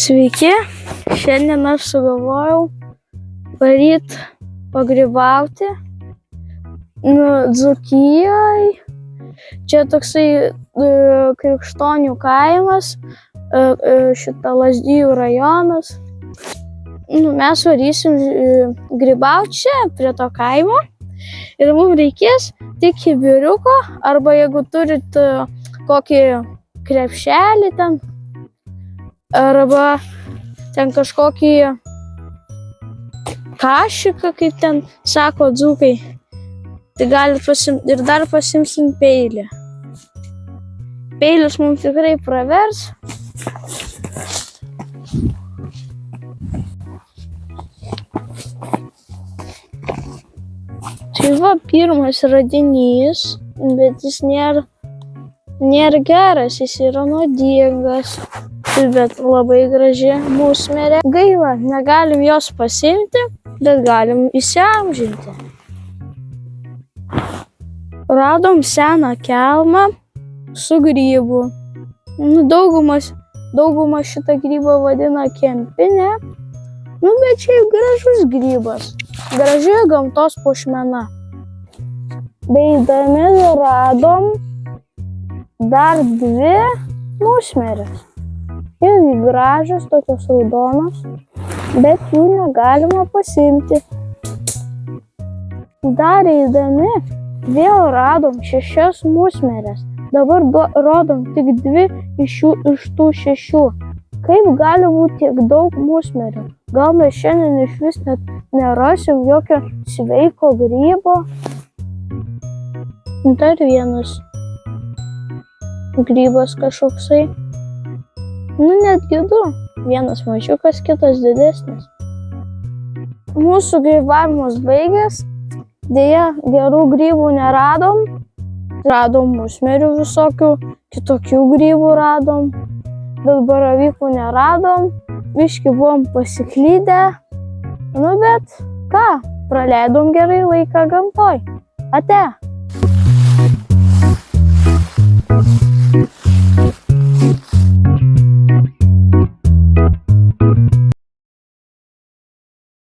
Sveiki, šiandien aš sugalvojau varyt pagrybauti Dzūkijoj. Čia toksai Krikštonių kaimas, Lazdijų rajonas. Mes varysim grybauti čia prie to kaimo ir mums reikės tik kibiriuko arba jeigu turit kokį krepšelį ten arba ten kažkokį kašiką, kaip ten sako dzūkai, tai galit pasimti ir dar pasimsim peilį. Peilis mums tikrai pravers. Tai va, pirmas radinys, bet jis nėra geras, jis yra nuodingas, bet labai graži musmirė. Gaila, negalim jos pasimti, bet galim įsiamžinti. Radom seną kelmą su grybu. Dauguma šitą grybą vadina kempinė, bet čia gražus grybas, graži gamtos puošmena. Beeidami radom dar 2 musmirės. Irgi gražios, tokios raudonos, bet jų negalima pasimti. Dar eidami vėl radom 6 musmirės. Dabar rodom tik 2 iš tų 6. Kaip gali būti tiek daug musmirių? Gal mes šiandien išvis net nerasim jokio sveiko grybo? Dar vienas grybas kažkoksai. Netgi 2. Vienas mažiukas, kitas didesnis. Mūsų grybavimas baigės. Deja, gerų grybų neradom. Radom musmirių visokių, kitokių grybų radom. Bet baravykų neradom. Biškį buvom pasiklydę. Bet ką, praleidom gerai laiką gamtoj. Ate.